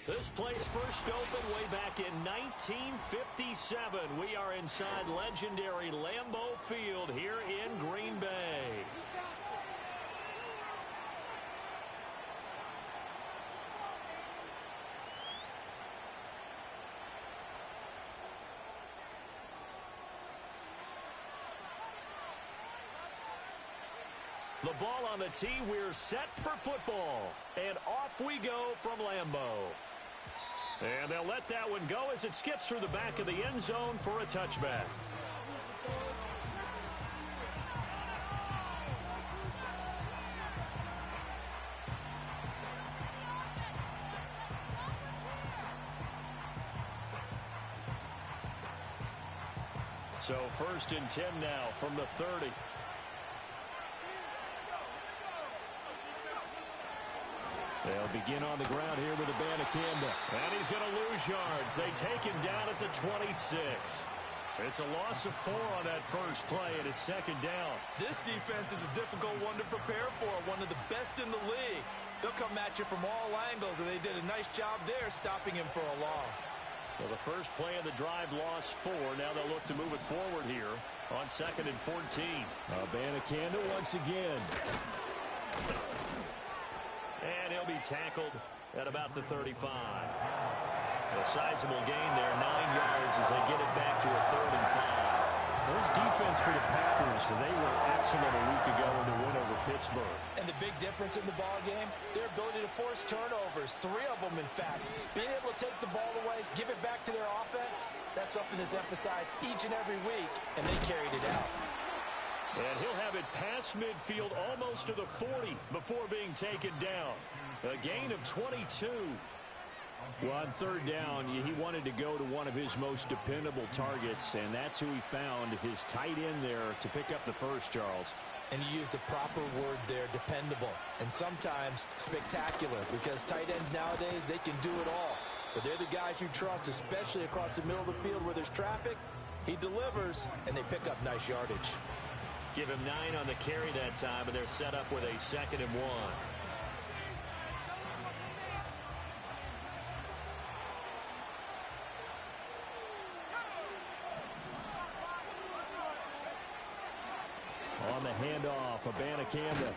This place first opened way back in 1957. We are inside legendary Lambeau Field here in Green Bay. The ball on the tee. We're set for football. And off we go from Lambeau. And they'll let that one go as it skips through the back of the end zone for a touchback. So 1st and 10 now from the 30. They'll begin on the ground here with Abanikanda. And he's going to lose yards. They take him down at the 26. It's a loss of 4 on that first play, and it's 2nd down. This defense is a difficult one to prepare for, one of the best in the league. They'll come at you from all angles, and they did a nice job there stopping him for a loss. Well, the first play of the drive lost 4. Now they'll look to move it forward here on 2nd and 14. Abanikanda once again. And he'll be tackled at about the 35. A sizable gain there, 9 yards as they get it back to a 3rd and 5. This defense for the Packers, they were excellent a week ago in the win over Pittsburgh. And the big difference in the ball game, their ability to force turnovers, 3 of them in fact. Being able to take the ball away, give it back to their offense, that's something that's emphasized each and every week, and they carried it out. And he'll have it past midfield almost to the 40 before being taken down. A gain of 22. Well, on 3rd down, he wanted to go to one of his most dependable targets, and that's who he found, his tight end there, to pick up the first, Charles. And you use the proper word there, dependable, and sometimes spectacular, because tight ends nowadays, they can do it all. But they're the guys you trust, especially across the middle of the field where there's traffic. He delivers, and they pick up nice yardage. Give him 9 on the carry that time, and they're set up with a 2nd and 1. On the handoff, Abanikanda.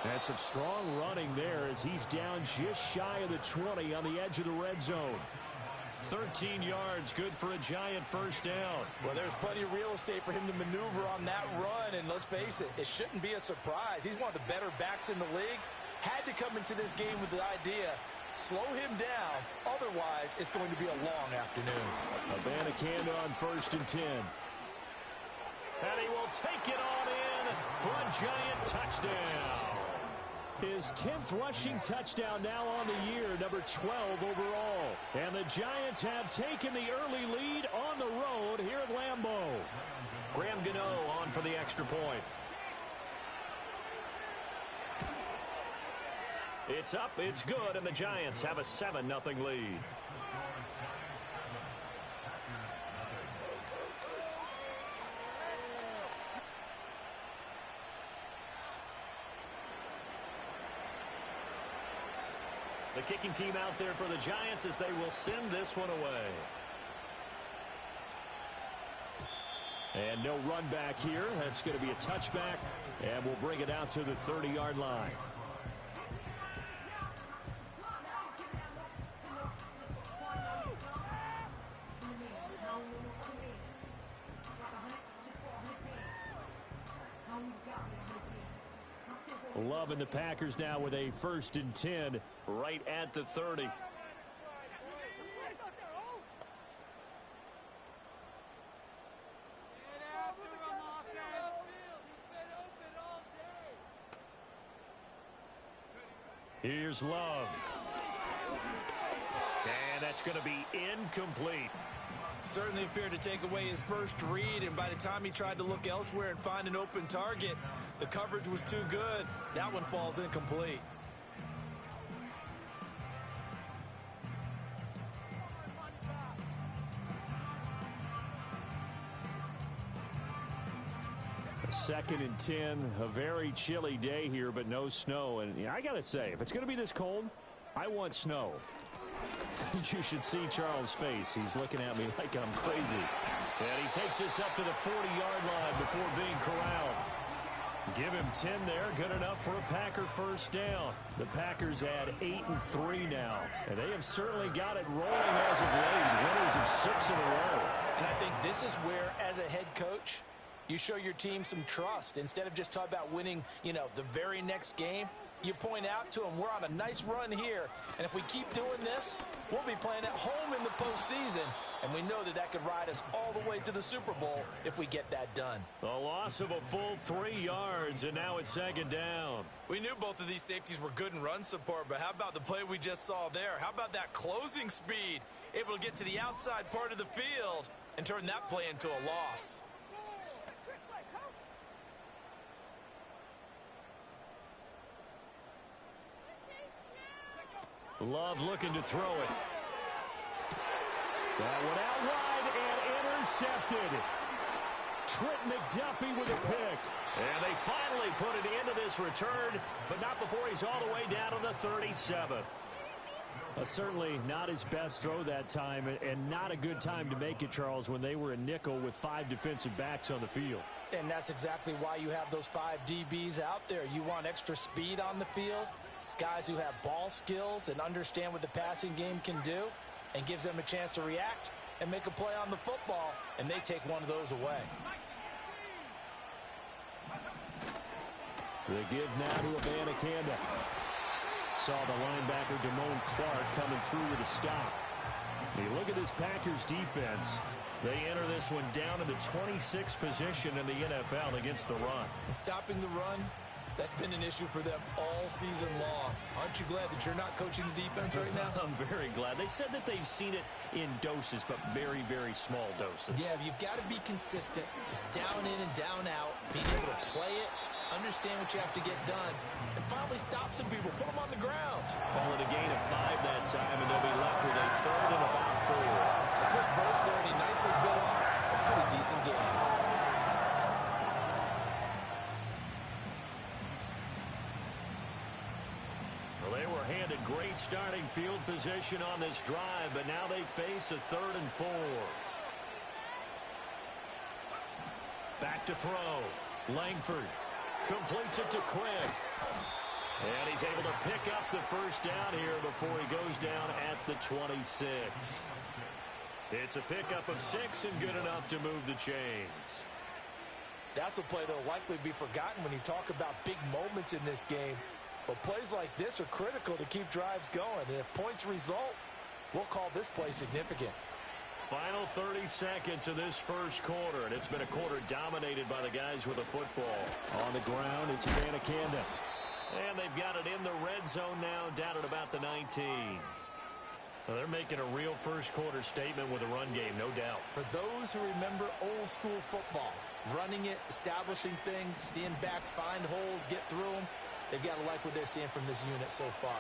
And some strong running there as he's down just shy of the 20 on the edge of the red zone. 13 yards, good for a giant first down. Well, there's plenty of real estate for him to maneuver on that run, and let's face it, it shouldn't be a surprise. He's one of the better backs in the league. Had to come into this game with the idea, slow him down, otherwise it's going to be a long afternoon. Abanikanda on 1st and 10. And he will take it on in for a giant touchdown. His 10th rushing touchdown now on the year, number 12 overall. And the Giants have taken the early lead on the road here at Lambeau. Graham Gano on for the extra point. It's up, it's good, and the Giants have a 7-0 lead. The kicking team out there for the Giants as they will send this one away. And no run back here. That's going to be a touchback, and we'll bring it out to the 30-yard line. Loving the Packers now with a 1st and 10 right at the 30. Here's Love. And that's going to be incomplete. Certainly appeared to take away his first read, and by the time he tried to look elsewhere and find an open target, the coverage was too good. That one falls incomplete. A 2nd and 10, a very chilly day here, but no snow. And I got to say, if it's going to be this cold, I want snow. You should see Charles' face. He's looking at me like I'm crazy. And he takes this up to the 40-yard line before being corralled. Give him 10 there. Good enough for a Packer first down. The Packers add 8-3 now. And they have certainly got it rolling as of late. Winners of 6 in a row. And I think this is where, as a head coach, you show your team some trust. Instead of just talking about winning, the very next game, you point out to them, we're on a nice run here. And if we keep doing this, we'll be playing at home in the postseason. And we know that could ride us all the way to the Super Bowl if we get that done. A loss of a full 3 yards, and now it's second down. We knew both of these safeties were good in run support, but how about the play we just saw there? How about that closing speed? Able to get to the outside part of the field and turn that play into a loss. Love looking to throw it. That one out wide and intercepted. Trent McDuffie with a pick. And they finally put it into this return, but not before he's all the way down to the 37th. Certainly not his best throw that time, and not a good time to make it, Charles, when they were a nickel with 5 defensive backs on the field. And that's exactly why you have those 5 DBs out there. You want extra speed on the field, guys who have ball skills and understand what the passing game can do, and gives them a chance to react and make a play on the football, and they take one of those away. The give now to Abanikanda. Saw the linebacker Damone Clark coming through with a stop. You look at this Packers defense. They enter this one down in the 26th position in the NFL against the run. And stopping the run, that's been an issue for them all season long. Aren't you glad that you're not coaching the defense right now? I'm very glad. They said that they've seen it in doses, but very, very small doses. Yeah, you've got to be consistent. It's down in and down out, being able to play it, understand what you have to get done, and finally stop some people, put them on the ground. Call it a gain of 5 that time, and they'll be left with a 3rd and about 4. A quick burst there, and he nicely bit off a pretty decent game. Well, they were handed great starting field position on this drive, but now they face a 3rd and 4. Back to throw. Langford completes it to Quick. And he's able to pick up the first down here before he goes down at the 26. It's a pickup of 6 and good enough to move the chains. That's a play that will likely be forgotten when you talk about big moments in this game. But plays like this are critical to keep drives going. And if points result, we'll call this play significant. Final 30 seconds of this first quarter, and it's been a quarter dominated by the guys with the football. On the ground, it's Abanikanda. And they've got it in the red zone now, down at about the 19. Well, they're making a real first quarter statement with a run game, no doubt. For those who remember old school football, running it, establishing things, seeing backs find holes, get through them, they've got to like what they're seeing from this unit so far.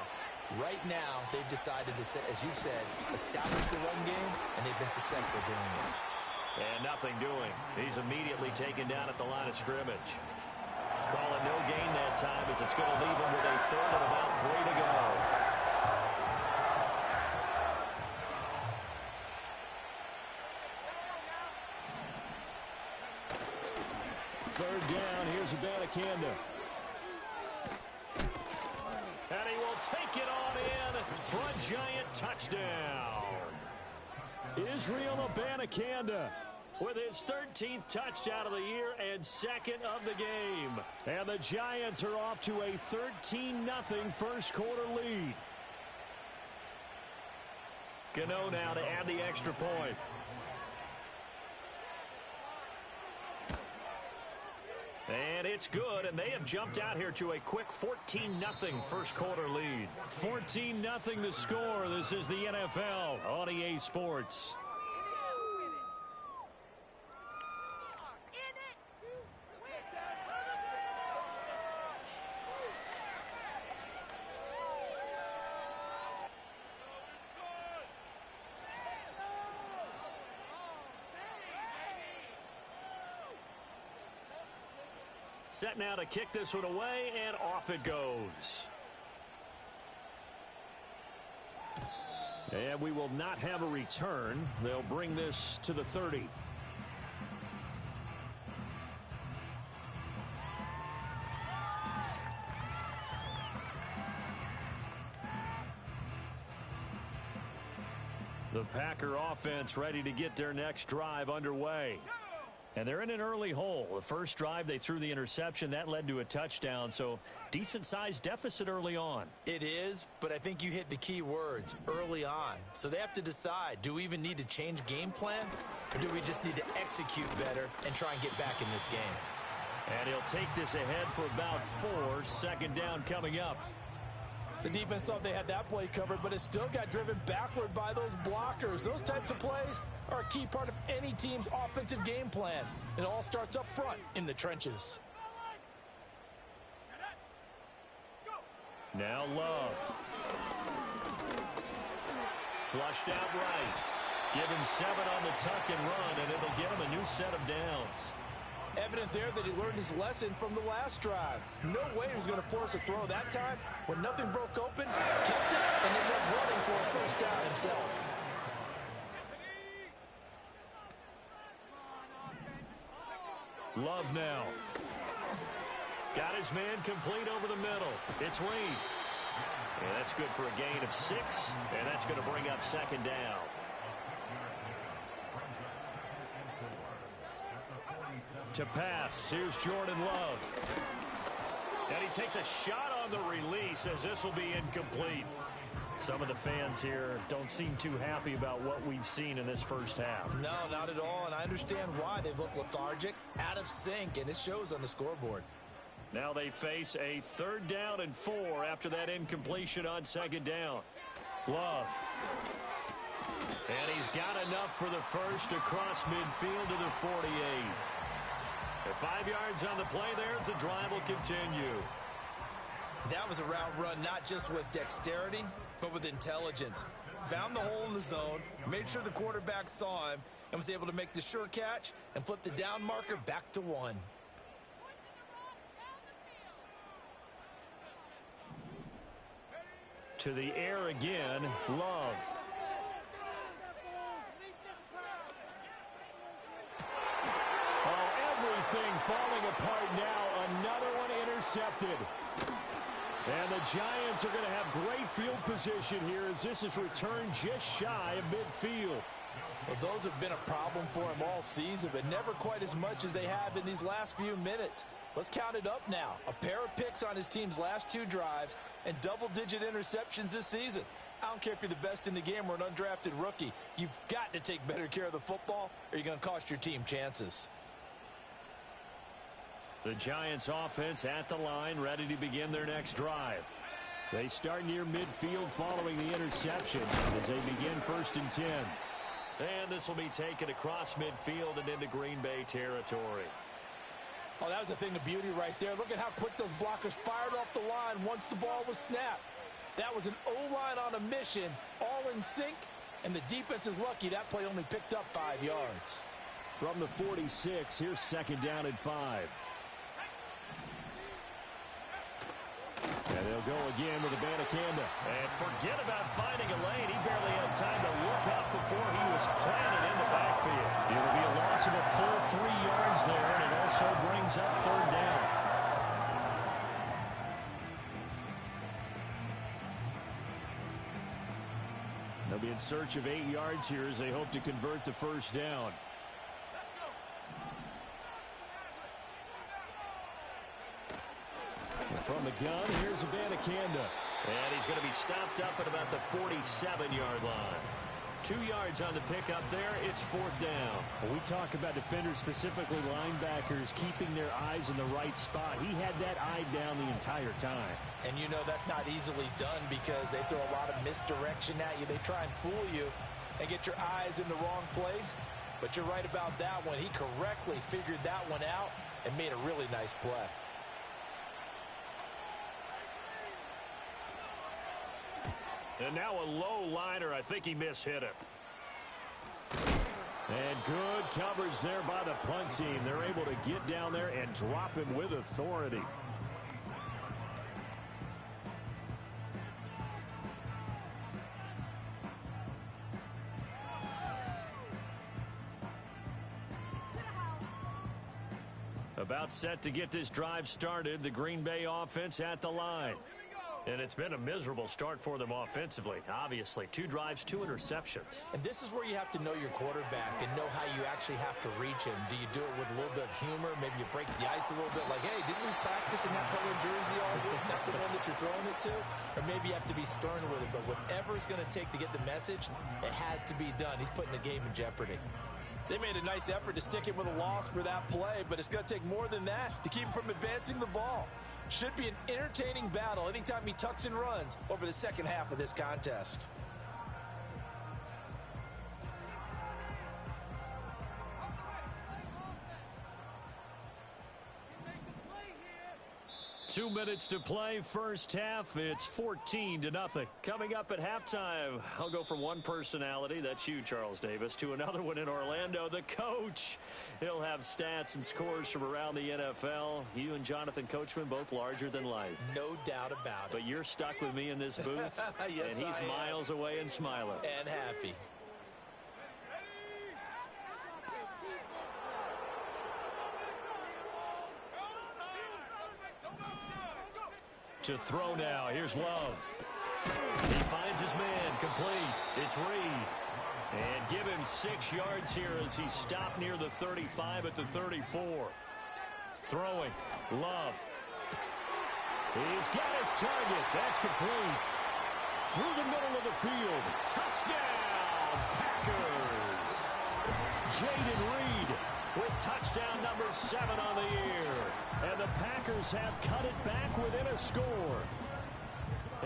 Right now, they've decided to, as you said, establish the run game, and they've been successful doing it. And nothing doing. He's immediately taken down at the line of scrimmage. Call it no gain that time, as it's going to leave him with a 3rd and about 3 to go. Third down, here's Abanikanda. And he will take it on in for a giant touchdown. Israel Abanikanda with his 13th touchdown of the year and 2nd of the game. And the Giants are off to a 13-0 first quarter lead. Gano now to add the extra point. And it's good, and they have jumped out here to a quick 14-0 first quarter lead. 14-0 the score. This is the NFL on EA Sports. Set now to kick this one away, and off it goes. And we will not have a return. They'll bring this to the 30. The Packer offense ready to get their next drive underway. And they're in an early hole. The first drive, they threw the interception. That led to a touchdown, so decent-sized deficit early on. It is, but I think you hit the key words, early on. So they have to decide, do we even need to change game plan, or do we just need to execute better and try and get back in this game? And he'll take this ahead for about 4. Second down coming up. The defense thought they had that play covered, but it still got driven backward by those blockers. Those types of plays are a key part of any team's offensive game plan. It all starts up front in the trenches. Now Love. Flushed out right. Give him 7 on the tuck and run, and it'll get him a new set of downs. Evident there that he learned his lesson from the last drive. No way he was going to force a throw that time. When nothing broke open, kept it, and ended up running for a first down himself. Love now. Got his man complete over the middle. It's Reed. And that's good for a gain of 6, and that's going to bring up second down. To pass, here's Jordan Love. And he takes a shot on the release as this will be incomplete. Some of the fans here don't seem too happy about what we've seen in this first half. No, not at all, and I understand why. They've looked lethargic, out of sync, and it shows on the scoreboard. Now they face a 3rd down and 4 after that incompletion on second down. Love. And he's got enough for the first across midfield to the 48. At 5 yards on the play there, as the drive will continue. That was a route run not just with dexterity, but with intelligence. Found the hole in the zone, made sure the quarterback saw him, and was able to make the sure catch and flip the down marker back to 1. To the air again, Love. Everything falling apart now. Another one intercepted. And the Giants are going to have great field position here as this is returned just shy of midfield. Well, those have been a problem for him all season, but never quite as much as they have in these last few minutes. Let's count it up now. A pair of picks on his team's last 2 drives and double-digit interceptions this season. I don't care if you're the best in the game or an undrafted rookie. You've got to take better care of the football or you're going to cost your team chances. The Giants offense at the line, ready to begin their next drive. They start near midfield following the interception as they begin 1st and 10. And this will be taken across midfield and into Green Bay territory. Oh, that was a thing of beauty right there. Look at how quick those blockers fired off the line once the ball was snapped. That was an O-line on a mission, all in sync, and the defense is lucky that play only picked up 5 yards. From the 46, here's 2nd down and 5. And they'll go again with Abanikanda. And forget about finding a lane. He barely had time to look up before he was planted in the backfield. It'll be a loss of a full 3 yards there, and it also brings up 3rd down. They'll be in search of 8 yards here as they hope to convert the first down. From the gun, here's Abanikanda. And he's going to be stopped up at about the 47-yard line. 2 yards on the pickup there. It's 4th down. When we talk about defenders, specifically linebackers, keeping their eyes in the right spot. He had that eye down the entire time. And you know that's not easily done because they throw a lot of misdirection at you. They try and fool you and get your eyes in the wrong place. But you're right about that one. He correctly figured that one out and made a really nice play. And now a low liner. I think he mishit it. And good coverage there by the punt team. They're able to get down there and drop him with authority. About set to get this drive started, the Green Bay offense at the line. And it's been a miserable start for them offensively. Obviously, 2 drives, 2 interceptions. And this is where you have to know your quarterback and know how you actually have to reach him. Do you do it with a little bit of humor? Maybe you break the ice a little bit like, hey, didn't we practice in that color jersey all week? Not the one that you're throwing it to? Or maybe you have to be stern with it. But whatever it's going to take to get the message, it has to be done. He's putting the game in jeopardy. They made a nice effort to stick him with a loss for that play, but it's going to take more than that to keep him from advancing the ball. Should be an entertaining battle anytime he tucks and runs over the second half of this contest. 2 minutes to play, first half. It's 14-0. Coming up at halftime, I'll go from one personality, that's you, Charles Davis, to another one in Orlando, the coach. He'll have stats and scores from around the NFL. You and Jonathan Coachman, both larger than life. No doubt about it. But you're stuck with me in this booth, yes, and he's miles away and smiling. And happy. To throw now. Here's Love. He finds his man. Complete. It's Reed. And give him 6 yards here as he stopped near the 35 at the 34. Throwing. Love. He's got his target. That's complete. Through the middle of the field. Touchdown, Packers. Jaden Reed with touchdown number 7 on the year. And the Packers have cut it back within a score.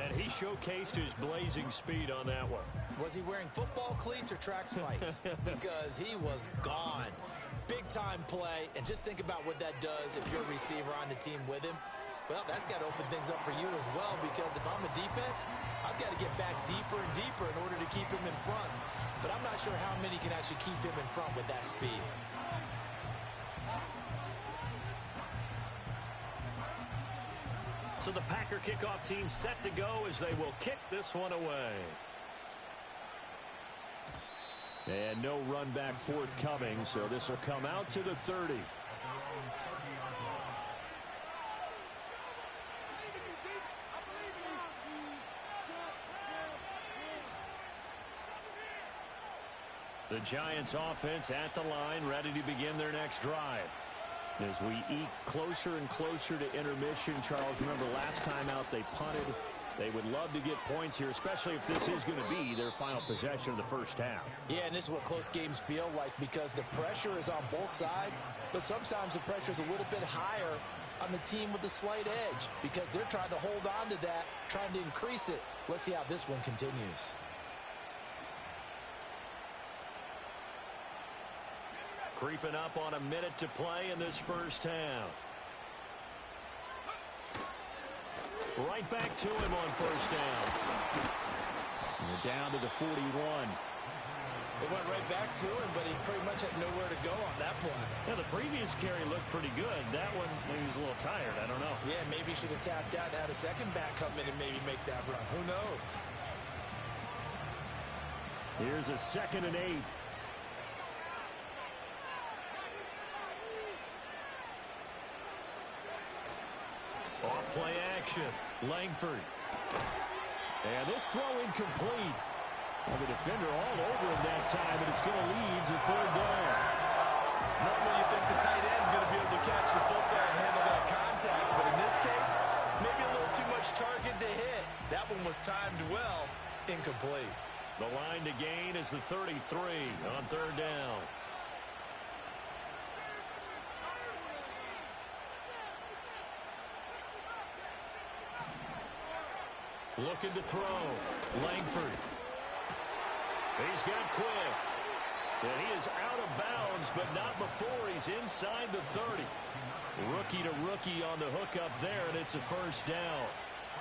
And he showcased his blazing speed on that one. Was he wearing football cleats or track spikes? Because he was gone. Big-time play. And just think about what that does if you're a receiver on the team with him. Well, that's got to open things up for you as well, because if I'm a defense, I've got to get back deeper and deeper in order to keep him in front. But I'm not sure how many can actually keep him in front with that speed. So the Packer kickoff team set to go as they will kick this one away. And no run back forthcoming, so this will come out to the 30. The Giants offense at the line, ready to begin their next drive. As we eke closer and closer to intermission, Charles, remember last time out they punted. They would love to get points here, especially if this is going to be their final possession of the first half. Yeah, and this is what close games feel like, because the pressure is on both sides, but sometimes the pressure is a little bit higher on the team with the slight edge, because they're trying to hold on to that, trying to increase it. Let's see how this one continues. Creeping up on a minute to play in this first half. Right back to him on first down. And we're down to the 41. It went right back to him, but he pretty much had nowhere to go on that play. Now, the previous carry looked pretty good. That one, maybe he was a little tired. I don't know. Yeah, maybe he should have tapped out and had a second back come in and maybe make that run. Who knows? Here's a 2nd and 8. Off-play action. Langford. And this throw incomplete. Well, the defender all over him that time, and it's going to lead to 3rd down. Normally you think the tight end's going to be able to catch the football and handle that contact, but in this case, maybe a little too much target to hit. That one was timed well. Incomplete. The line to gain is the 33 on 3rd down. Looking to throw. Langford. He's got quick. And he is out of bounds, but not before he's inside the 30. Rookie to rookie on the hookup there, and it's a first down.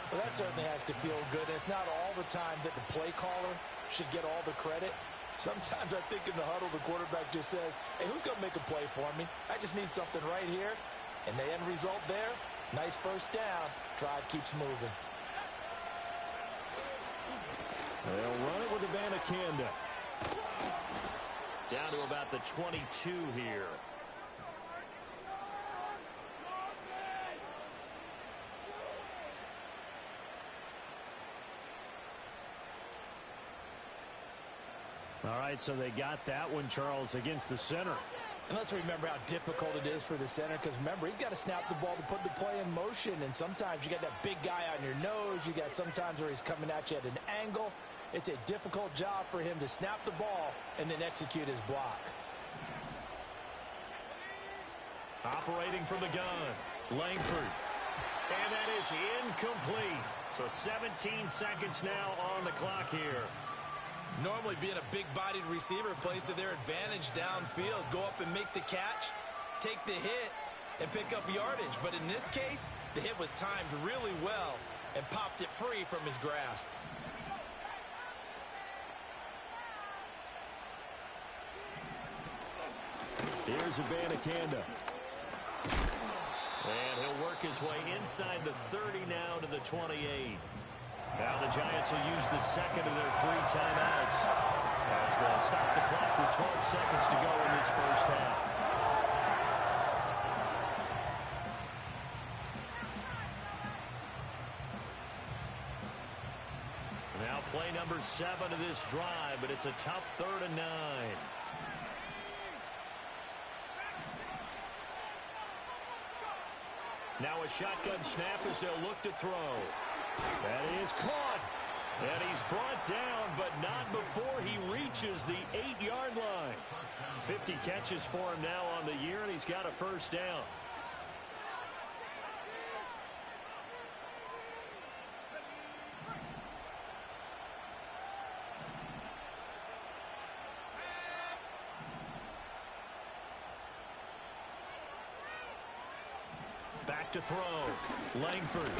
Well, that certainly has to feel good. It's not all the time that the play caller should get all the credit. Sometimes I think in the huddle, the quarterback just says, hey, who's going to make a play for me? I just need something right here. And the end result there, nice first down. Drive keeps moving. They'll run it with Abanikanda. Down to about the 22 here. All right, so they got that one, Charles, against the center. And let's remember how difficult it is for the center, because remember, he's got to snap the ball to put the play in motion, and sometimes you got that big guy on your nose. You got sometimes where he's coming at you at an angle. It's a difficult job for him to snap the ball and then execute his block. Operating from the gun, Langford. And that is incomplete. So 17 seconds now on the clock here. Normally being a big-bodied receiver plays to their advantage downfield. Go up and make the catch, take the hit, and pick up yardage. But in this case, the hit was timed really well and popped it free from his grasp. Here's Abanikanda. And he'll work his way inside the 30 now to the 28. Now the Giants will use the second of their 3 timeouts as they'll stop the clock with 12 seconds to go in this first half. Now play number 7 of this drive, but it's a tough 3rd and 9. Now a shotgun snap as they'll look to throw. That is caught. And he's brought down, but not before he reaches the 8-yard line. 50 catches for him now on the year, and he's got a first down. Back to throw. Langford.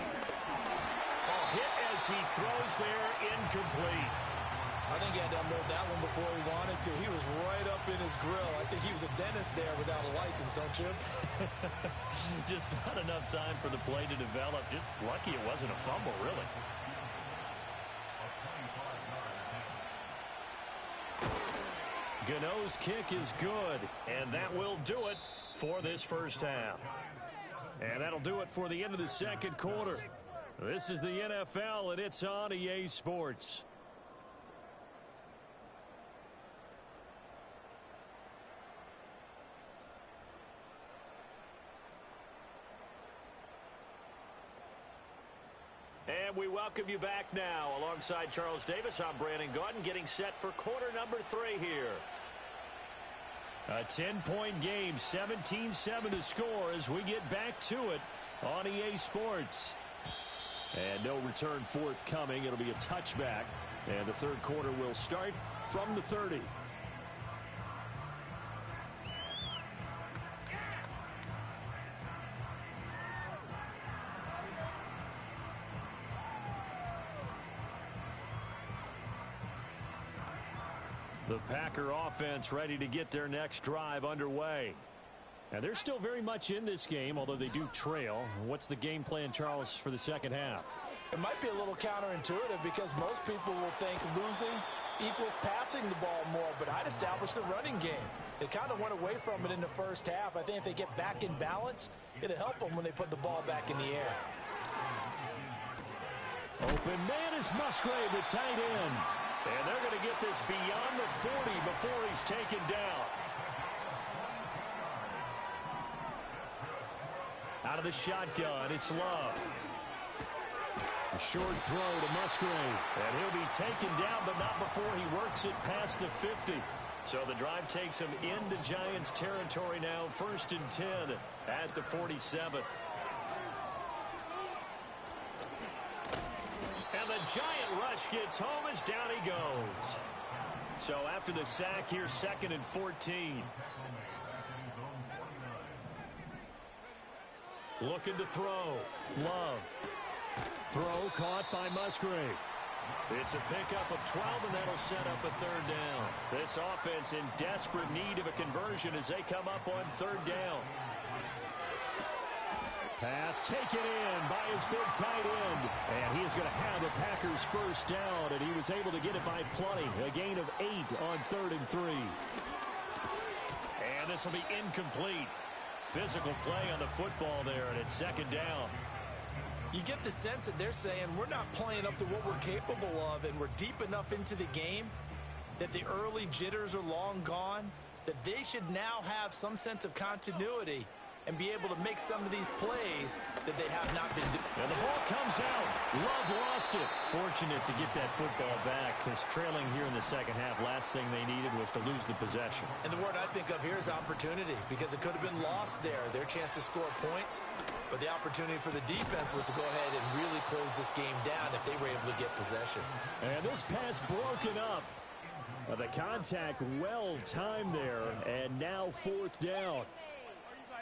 Hit as he throws there, incomplete. I think he had to unload that one before he wanted to. He was right up in his grill. I think he was a dentist there without a license, don't you? Just not enough time for the play to develop. Just lucky it wasn't a fumble, really. Gano's kick is good, and that will do it for this first half. And that'll do it for the end of the second quarter. This is the NFL, and it's on EA Sports. And we welcome you back now. Alongside Charles Davis, I'm Brandon Gaudin, getting set for quarter number 3 here. A 10-point game, 17-7 to score as we get back to it on EA Sports. And no return forthcoming. It'll be a touchback. And the third quarter will start from the 30. The Packer offense ready to get their next drive underway. And they're still very much in this game, although they do trail. What's the game plan, Charles, for the second half? It might be a little counterintuitive because most people will think losing equals passing the ball more, but I'd establish the running game. They kind of went away from it in the first half. I think if they get back in balance, it'll help them when they put the ball back in the air. Open man is Musgrave, the tight end. And they're going to get this beyond the 40 before he's taken down. Out of the shotgun, it's Love. A short throw to Musgrave. And he'll be taken down, but not before he works it past the 50. So the drive takes him into Giants territory now. 1st and 10 at the 47. And the Giant rush gets home as down he goes. So after the sack, here's 2nd and 14. Looking to throw. Love. Throw caught by Musgrave. It's a pickup of 12, and that'll set up a 3rd down. This offense in desperate need of a conversion as they come up on 3rd down. Pass taken in by his big tight end. And he is going to have the Packers' first down, and he was able to get it by plenty. A gain of 8 on 3rd and 3. And this will be incomplete. Physical play on the football there, and it's 2nd down. You get the sense that they're saying we're not playing up to what we're capable of, and we're deep enough into the game that the early jitters are long gone, that they should now have some sense of continuity and be able to make some of these plays that they have not been doing. And the ball comes out. Love lost it. Fortunate to get that football back, because trailing here in the second half, last thing they needed was to lose the possession. And the word I think of here is opportunity, because it could have been lost there, their chance to score points. But the opportunity for the defense was to go ahead and really close this game down if they were able to get possession. And this pass broken up. The contact well timed there, and now fourth down.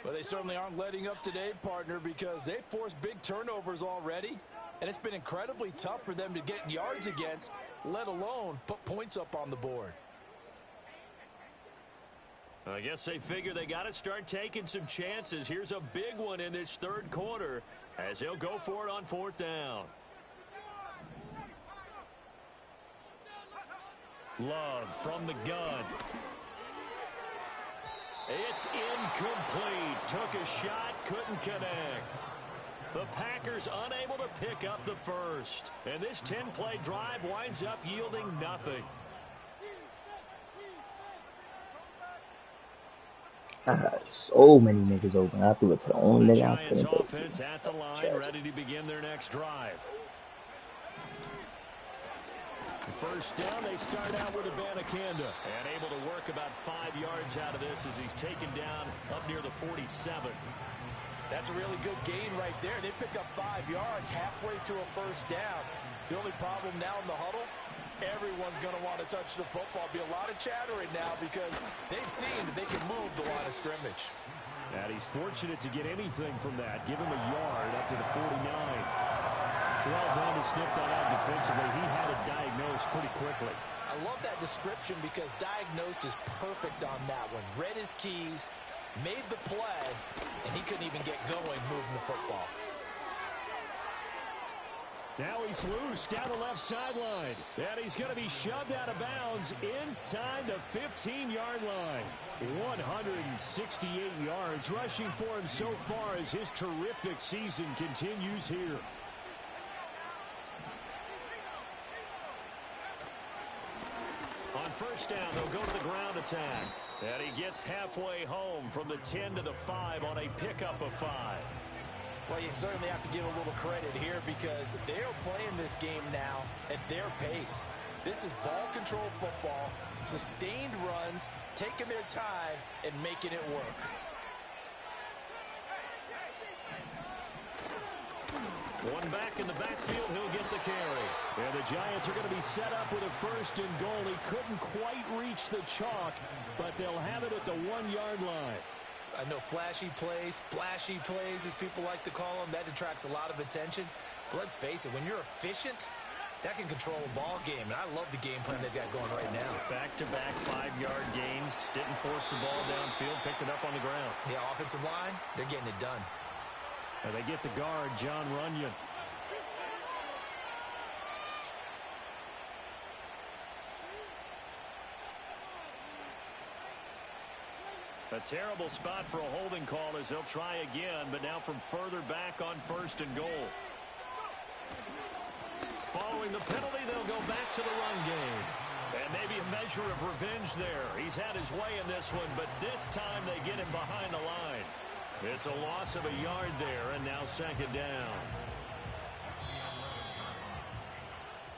Well, they certainly aren't letting up today, partner, because they forced big turnovers already, and it's been incredibly tough for them to get yards against, let alone put points up on the board. I guess they figure they got to start taking some chances. Here's a big one in this third quarter as he'll go for it on fourth down. Love from the gun. It's incomplete. Took a shot, couldn't connect. The Packers unable to pick up the first. And this 10-play drive winds up yielding nothing. So many niggas open. I have to look to the only The nigga I Giants couldn't offense at the line, ready to begin their next drive. First down, they start out with Abanikanda. And able to work about 5 yards out of this as he's taken down up near the 47. That's a really good gain right there. They pick up 5 yards halfway to a first down. The only problem now in the huddle, everyone's going to want to touch the football. Be a lot of chattering now because they've seen that they can move the line of scrimmage. And he's fortunate to get anything from that. Give him a yard up to the 49. Well done to sniff that out defensively. He had it diagnosed pretty quickly. I love that description because diagnosed is perfect on that one. Read his keys, made the play, and he couldn't even get going moving the football. Now he's loose down the left sideline. And he's going to be shoved out of bounds inside the 15-yard line. 168 yards rushing for him so far as his terrific season continues here. On first down, they'll go to the ground attack. And he gets halfway home from the 10 to the 5 on a pickup of 5. Well, you certainly have to give a little credit here because they are playing this game now at their pace. This is ball control football, sustained runs, taking their time, and making it work. One back in the backfield, he'll get the carry. And the Giants are going to be set up with a first and goal. He couldn't quite reach the chalk, but they'll have it at the 1-yard line. I know flashy plays, splashy plays, as people like to call them, that attracts a lot of attention. But let's face it, when you're efficient, that can control a ball game. And I love the game plan they've got going right now. Back-to-back 5-yard gains. Didn't force the ball downfield, picked it up on the ground. Yeah, offensive line, they're getting it done. And they get the guard, John Runyon. A terrible spot for a holding call as they'll try again, but now from further back on first and goal. Following the penalty, they'll go back to the run game. And maybe a measure of revenge there. He's had his way in this one, but this time they get him behind the line. It's a loss of a yard there, and now second down.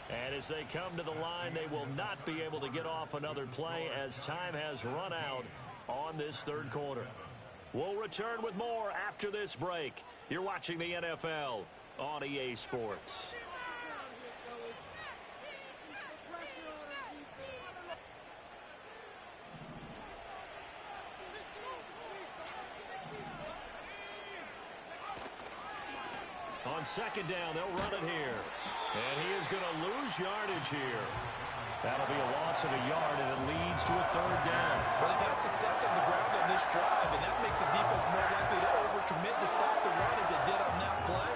And as they come to the line, they will not be able to get off another play as time has run out on this third quarter. We'll return with more after this break. You're watching the NFL on EA Sports. On second down, they'll run it here. And he is going to lose yardage here. That'll be a loss of a yard, and it leads to a third down. Well, they've had success on the ground on this drive, and that makes the defense more likely to overcommit to stop the run as it did on that play.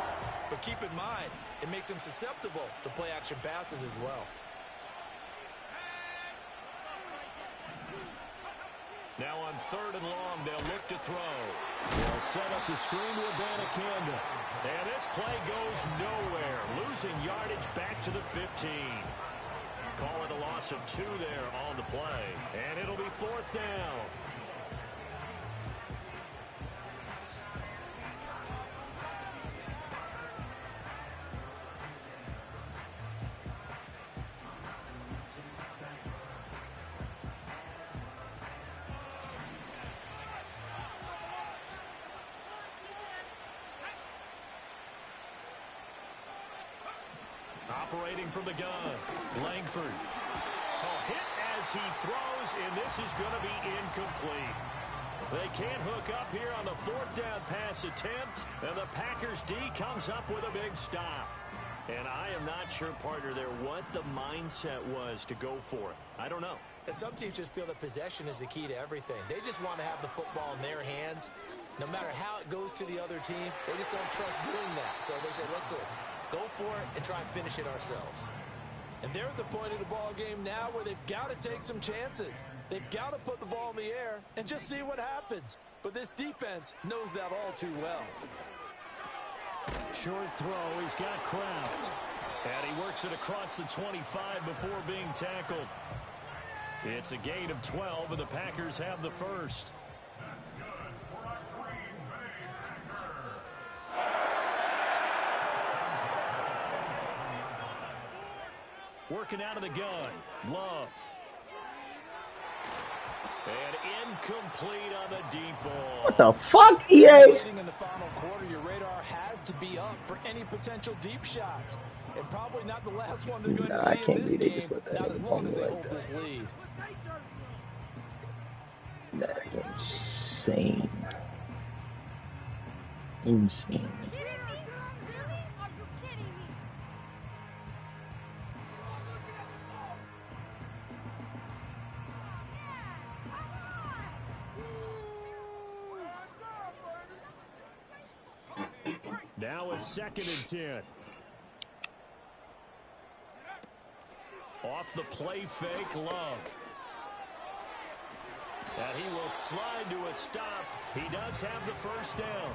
But keep in mind, it makes them susceptible to play-action passes as well. Now on third and long, they'll look to throw. They'll set up the screen to Abanikanda. And this play goes nowhere, losing yardage back to the 15. Call it a loss of 2 there on the play. And it'll be 4th down. Operating from the gun, Langford. A hit as he throws, and this is going to be incomplete. They can't hook up here on the 4th down pass attempt, and the Packers D comes up with a big stop. And I am not sure, partner, there what the mindset was to go for it. I don't know. And some teams just feel that possession is the key to everything. They just want to have the football in their hands. No matter how it goes to the other team, they just don't trust doing that. So they say, listen, go for it and try and finish it ourselves. And they're at the point of the ball game now where they've got to take some chances. They've got to put the ball in the air and just see what happens. But this defense knows that all too well. Short throw. He's got Kraft. And he works it across the 25 before being tackled. It's a gain of 12, and the Packers have the first. Working out of the gun. Love. And incomplete on the deep ball. What the fuck, EA? In the final quarter, your radar has to be up for any potential deep shots. And probably not the last one they're going to see in this game, not as long as they hold this lead. That is insane. Insane. Now a 2nd and 10. Off the play fake, Love. And he will slide to a stop. He does have the first down.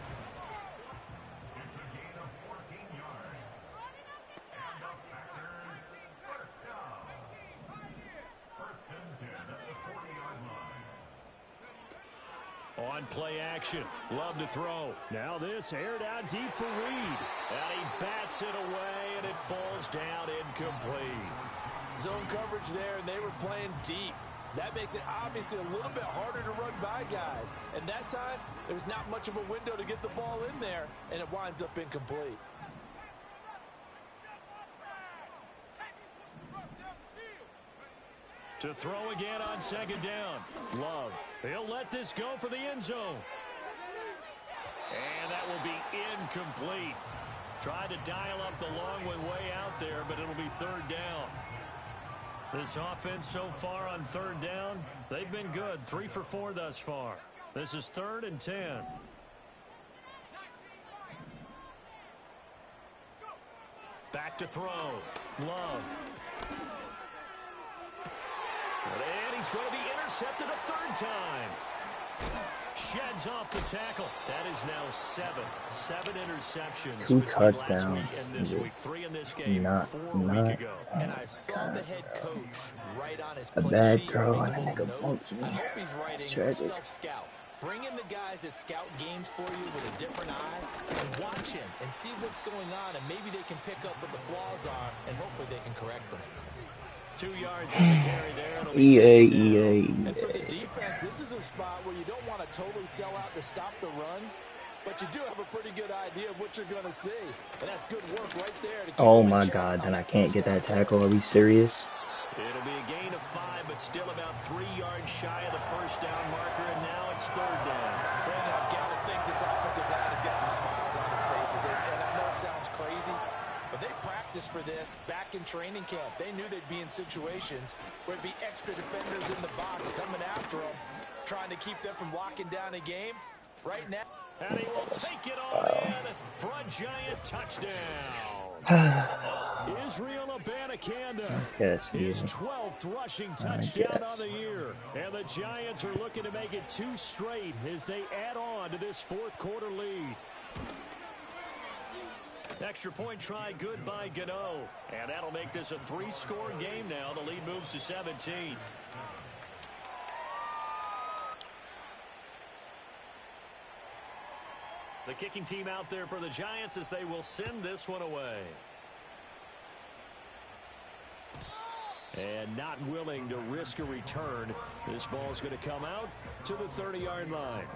On play action, Love to throw. Now this aired out deep for Reed. And he bats it away, and it falls down incomplete. Zone coverage there, and they were playing deep. That makes it obviously a little bit harder to run by guys. And that time, there was not much of a window to get the ball in there, and it winds up incomplete. To throw again on 2nd down. Love. He'll let this go for the end zone. And that will be incomplete. Tried to dial up the long way out there, but it'll be 3rd down. This offense so far on 3rd down, they've been good. 3 for 4 thus far. This is 3rd and 10. Back to throw. Love. And he's going to be intercepted a 3rd time. Sheds off the tackle. That is now 7 interceptions. 2 between touchdowns. last week and this week. 3 in this game, 4 a week ago. And I saw the head coach right on his A play bad sheet. throw make and a a little nigga note. bumps me. I hope he's writing Tragic. self-scout. Bring in the guys that scout games for you with a different eye and watch him and see what's going on, and maybe they can pick up what the flaws are, and hopefully they can correct them. 2 yards on the carry there. It'll be EA. And for the defense, this is a spot where you don't want to totally sell out to stop the run, but you do have a pretty good idea of what you're going to see. And that's good work right there. To keep Oh them in my check. god, then I can't get that tackle. Are we serious? It'll be a gain of 5, but still about 3 yards shy of the first down marker, and now it's 3rd down. Brandon, I've got to think this offensive line has got some smiles on its faces. And I know it sounds crazy, but they practiced for this back in training camp. They knew they'd be in situations where it'd be extra defenders in the box coming after them, trying to keep them from locking down a game. Right now. And he will take it on in for a giant touchdown. Israel Abanikanda, Yes, his yeah. 12th rushing touchdown guess. on the year. And the Giants are looking to make it 2 straight as they add on to this 4th quarter lead. Extra point try good by Gano. And that'll make this a 3-score game now. The lead moves to 17. The kicking team out there for the Giants as they will send this one away. And not willing to risk a return. This ball is going to come out to the 30-yard line.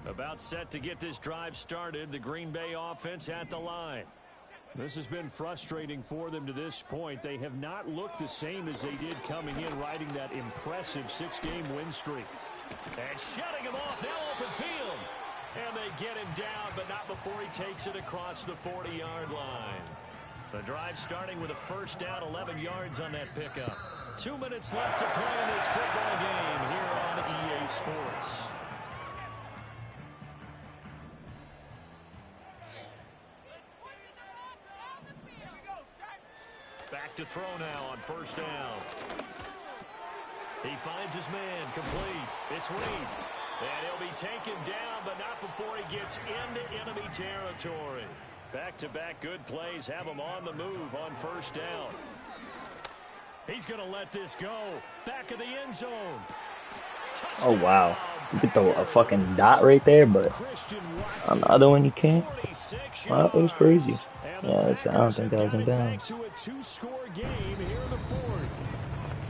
About set to get this drive started. The Green Bay offense at the line. This has been frustrating for them to this point. They have not looked the same as they did coming in, riding that impressive 6-game win streak. And shutting him off, now open field. And they get him down, but not before he takes it across the 40-yard line. The drive starting with a first down, 11 yards on that pickup. 2 minutes left to play in this football game here on EA Sports. Back to throw now on first down. He finds his man, complete. It's Reed. And he'll be taken down, but not before he gets into enemy territory. Back-to-back good plays have him on the move on first down. He's going to let this go. Back of the end zone. Oh, wow. You could throw a fucking dot right there, but on the other one you can't. Wow, it was crazy. Yeah, I don't think that was in bounds. To a 2-score game here in the 4th.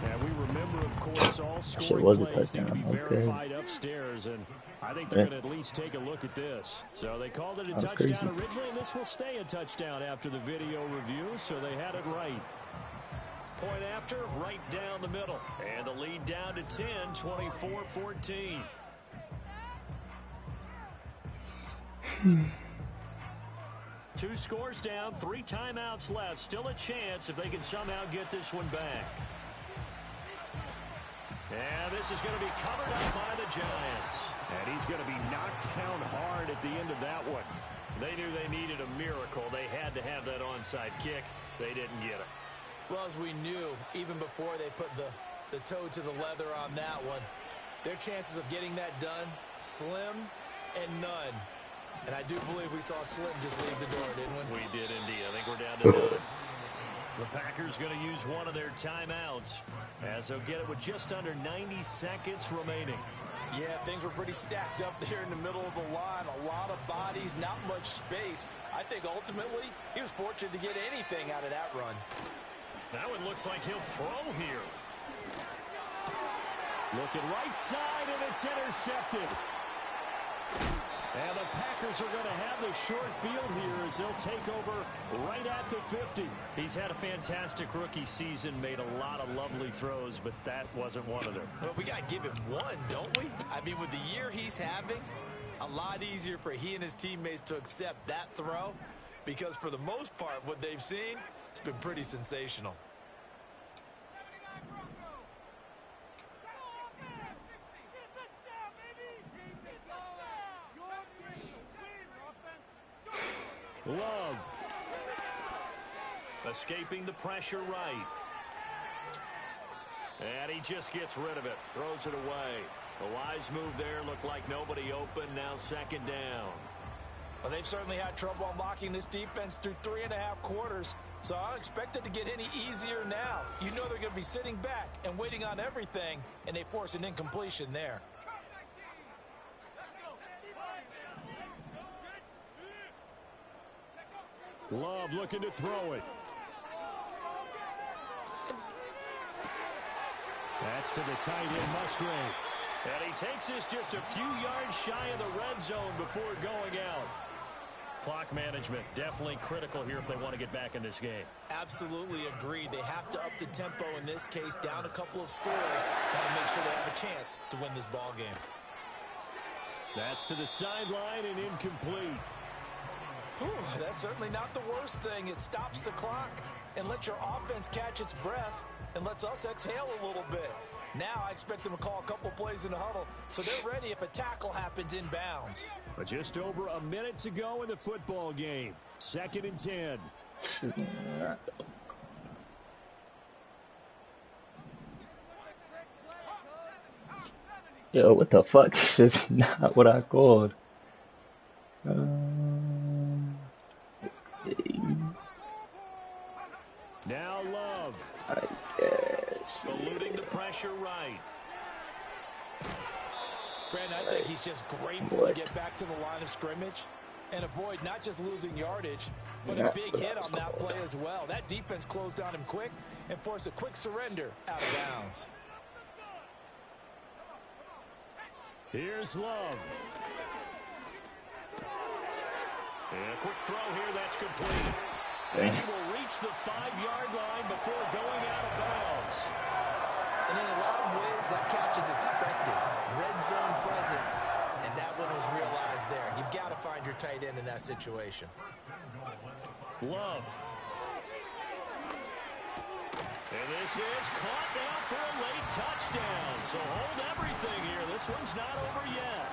And we remember, of course, all Shit was a plays need to touchdown. be verified upstairs, and I think they're going to at least take a look at this. So they called it a touchdown originally, and this will stay a touchdown after the video review, so they had it right. Point after, right down the middle. And the lead down to 10, 24-14. Two scores down, 3 timeouts left. Still a chance if they can somehow get this one back. And this is going to be covered up by the Giants. And he's going to be knocked down hard at the end of that one. They knew they needed a miracle. They had to have that onside kick. They didn't get it. Well, as we knew, even before they put the toe to the leather on that one, their chances of getting that done, slim and none. And I do believe we saw Slim just leave the door, didn't we? We did indeed. I think we're down to none. The Packers going to use one of their timeouts as they'll get it with just under 90 seconds remaining. Yeah, things were pretty stacked up there in the middle of the line. A lot of bodies, not much space. I think ultimately he was fortunate to get anything out of that run. That one looks like he'll throw here. Looking right side, and it's intercepted. And the Packers are going to have the short field here as they'll take over right at the 50. He's had a fantastic rookie season, made a lot of lovely throws, but that wasn't one of them. Well, we got to give him one, don't we? I mean, with the year he's having, a lot easier for he and his teammates to accept that throw because for the most part, what they've seen, it's been pretty sensational. Love. Escaping the pressure right. And he just gets rid of it. Throws it away. A wise move there. Looked like nobody open. Now second down. Well, they've certainly had trouble unlocking this defense through 3.5 quarters. So I don't expect it to get any easier now. You know they're going to be sitting back and waiting on everything, and they force an incompletion there. Love looking to throw it. That's to the tight end, Musgrave. And he takes this just a few yards shy of the red zone before going out. Clock management definitely critical here if they want to get back in this game. Absolutely agreed. They have to up the tempo in this case, down a couple of scores. Want to make sure they have a chance to win this ball game. That's to the sideline and incomplete. Whew, that's certainly not the worst thing. It stops the clock and lets your offense catch its breath and lets us exhale a little bit. Now I expect them to call a couple plays in the huddle so they're ready if a tackle happens in bounds. But just over a minute to go in the football game. 2nd and 10. Yo, what the fuck? This is not what I called. eluding the pressure right. Brandon, I think he's just grateful to get back to the line of scrimmage and avoid not just losing yardage, but a big hit on that play as well. That defense closed on him quick and forced a quick surrender out of bounds. Here's Love. And a quick throw here, that's complete. And he will reach the 5-yard line before going out of bounds. And in a lot of ways, that catch is expected. Red zone presence, and that one was realized there. You've got to find your tight end in that situation. Love. And this is caught now for a late touchdown. So hold everything here. This one's not over yet.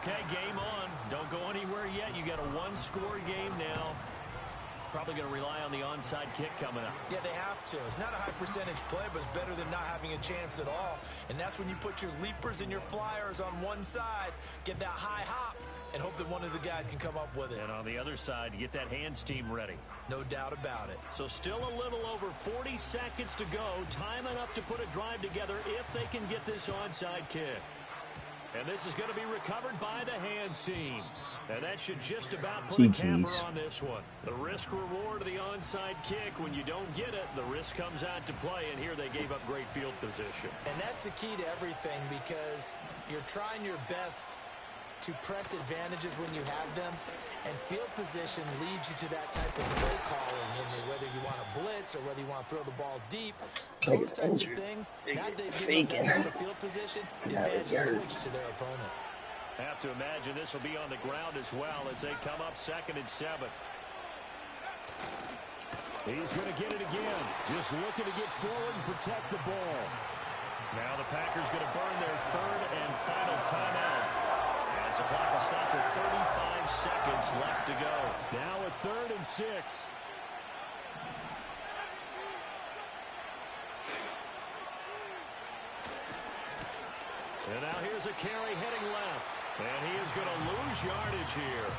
Okay, game on. Don't go anywhere yet. You got a one-score game now. Probably going to rely on the onside kick coming up. Yeah, they have to. It's not a high percentage play, but it's better than not having a chance at all. And that's when you put your leapers and your flyers on one side, get that high hop, and hope that one of the guys can come up with it. And on the other side, you get that hands team ready. No doubt about it. So still a little over 40 seconds to go. Time enough to put a drive together if they can get this onside kick. And this is going to be recovered by the hands team. And that should just about put a capper on this one. The risk-reward of the onside kick, when you don't get it, the risk comes out to play, and here they gave up great field position. And that's the key to everything, because you're trying your best to press advantages when you have them, and field position leads you to that type of play calling, whether you want to blitz or whether you want to throw the ball deep. Those types of things, now they've given them that type of field position, the advantage is switched to their opponent. Have to imagine this will be on the ground as well as they come up 2nd and 7. He's going to get it again. Just looking to get forward and protect the ball. Now the Packers going to burn their 3rd and final timeout. As the clock will stop with 35 seconds left to go. Now a 3rd and 6. And now here's a carry heading left. And he is going to lose yardage here.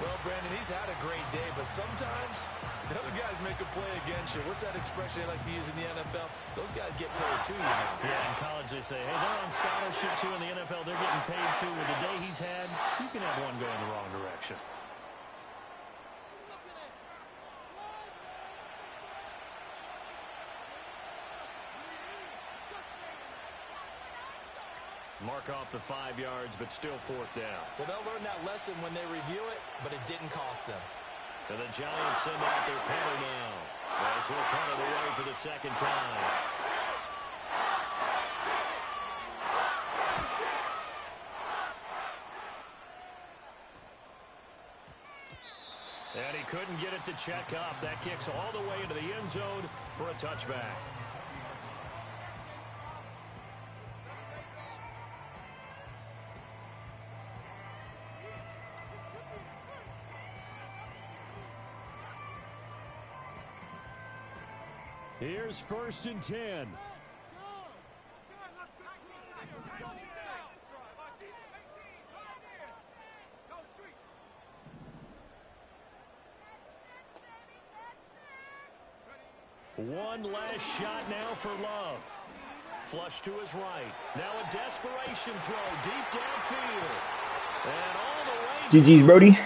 Well, Brandon, he's had a great day, but sometimes the other guys make a play against you. What's that expression they like to use in the NFL? Those guys get paid too, you know. Yeah, in college they say, hey, they're on scholarship too. In the NFL, they're getting paid too. With the day he's had, you can have one go in the wrong direction. Mark off the 5 yards, but still 4th down. Well, they'll learn that lesson when they review it, but it didn't cost them. And the Giants send out their punter now, as he'll punt it away for the 2nd time. And he couldn't get it to check up. That kicks all the way into the end zone for a touchback. Here's 1st and 10. One last shot now for Love. Flush to his right. Now a desperation throw deep downfield. And all the way GG's, Brody.